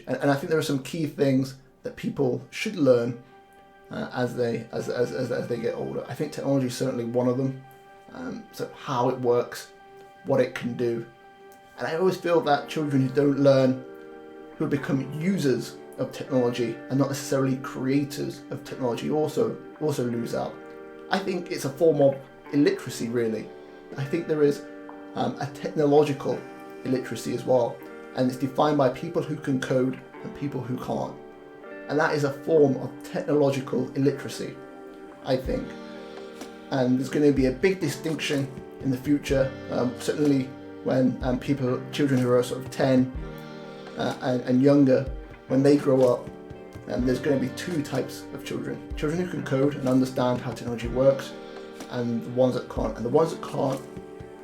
And I think there are some key things that people should learn as they get older. I think technology is certainly one of them. So how it works, what it can do. And I always feel that children who don't learn, who become users of technology and not necessarily creators of technology, also lose out. I think it's a form of illiteracy, really. I think there is a technological illiteracy as well, and it's defined by people who can code and people who can't. And that is a form of technological illiteracy, I think. And there's going to be a big distinction in the future, certainly when children who are sort of 10 and younger, when they grow up, there's going to be two types of children. Children who can code and understand how technology works, and the ones that can't. And the ones that can't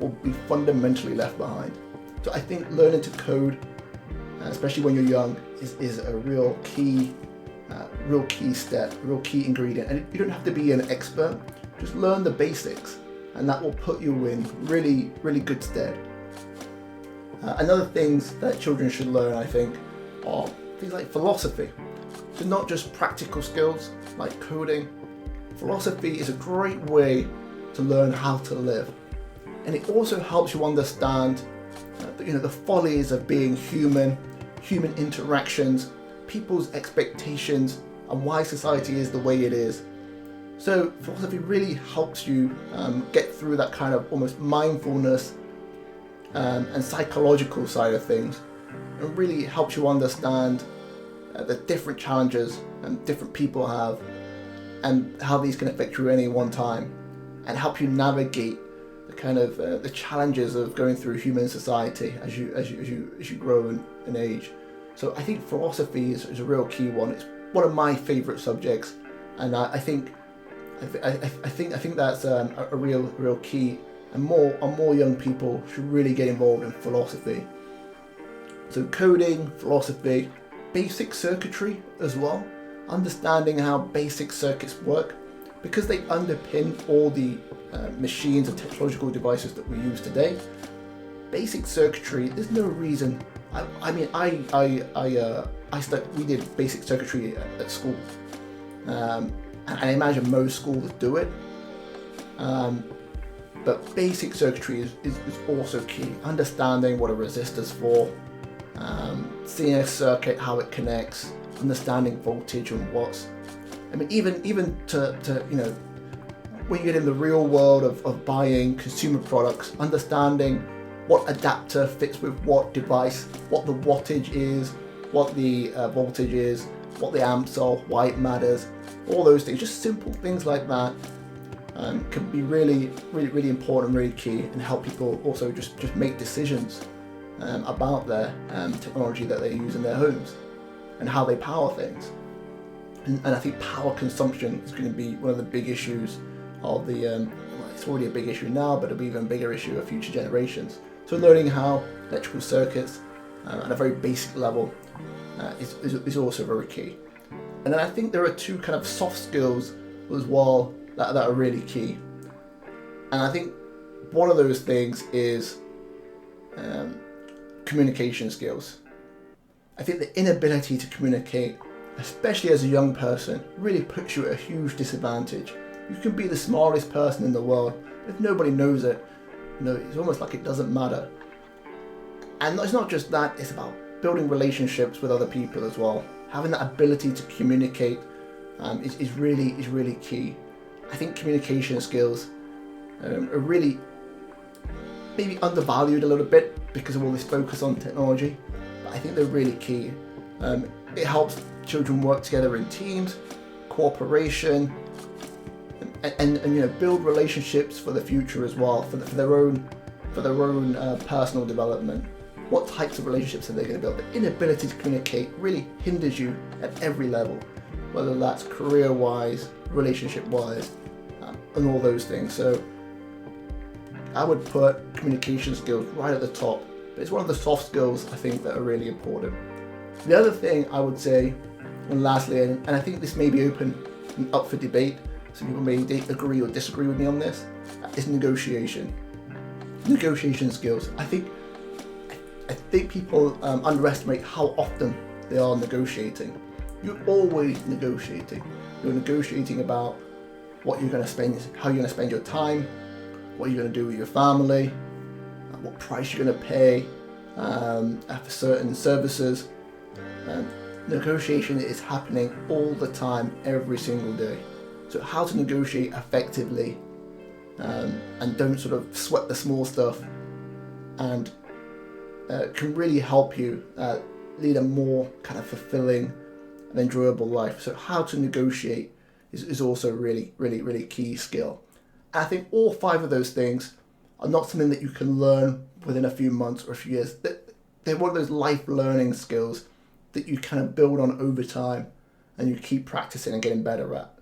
will be fundamentally left behind. So I think learning to code, especially when you're young, is a real key step, a real key ingredient. And you don't have to be an expert, just learn the basics, and that will put you in really, really good stead. Another things that children should learn, I think, are things like philosophy. So not just practical skills like coding. Philosophy is a great way to learn how to live. And it also helps you understand the follies of being human interactions, people's expectations, and why society is the way it is. So philosophy really helps you get through that kind of almost mindfulness and psychological side of things. It really helps you understand the different challenges different people have and how these can affect you at any one time, and help you navigate the kind of the challenges of going through human society as you grow and age. So I think philosophy is a real key one. It's one of my favourite subjects, and I think that's a real key. And more young people should really get involved in philosophy. So coding, philosophy, basic circuitry as well, understanding how basic circuits work, because they underpin all the machines and technological devices that we use today. Basic circuitry, there's no reason. We did basic circuitry at school, and I imagine most schools do it. But basic circuitry is also key. Understanding what a resistor's for, seeing a circuit, how it connects, understanding voltage and watts. I mean, even to when you get in the real world of buying consumer products, understanding what adapter fits with what device, what the wattage is, what the voltage is, what the amps are, why it matters, all those things, just simple things like that. Can be really important, really key, and help people also just make decisions about their technology that they use in their homes and how they power things. And I think power consumption is going to be one of the big issues of the. It's already a big issue now, but it'll be an even bigger issue of future generations. So learning how electrical circuits at a very basic level is also very key. And then I think there are two kind of soft skills as well that are really key. And I think one of those things is communication skills. I think the inability to communicate, especially as a young person, really puts you at a huge disadvantage. You can be the smartest person in the world, but if nobody knows it, it's almost like it doesn't matter. And it's not just that, it's about building relationships with other people as well. Having that ability to communicate is really key. I think communication skills are really maybe undervalued a little bit because of all this focus on technology, but I think they're really key. It helps children work together in teams, cooperation, and build relationships for the future as well, for their own personal development. What types of relationships are they going to build? The inability to communicate really hinders you at every level, whether that's career-wise, relationship-wise, and all those things. So I would put communication skills right at the top, but it's one of the soft skills I think that are really important. The other thing I would say, and lastly, and I think this may be up for debate, some people may agree or disagree with me on this, is negotiation. Negotiation skills. I think people underestimate how often they are negotiating. You're always negotiating. You're negotiating about what you're going to spend, how you're going to spend your time, what you're going to do with your family, what price you're going to pay for certain services. Negotiation is happening all the time, every single day. So how to negotiate effectively and don't sort of sweat the small stuff, and can really help you lead a more kind of fulfilling and enjoyable life. So how to negotiate is also really, really, really key skill. And I think all 5 of those things are not something that you can learn within a few months or a few years. They're one of those life learning skills that you kind of build on over time and you keep practicing and getting better at.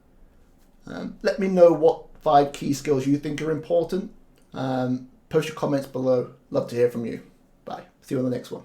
Let me know what 5 key skills you think are important. Post your comments below. Love to hear from you. Bye. See you on the next one.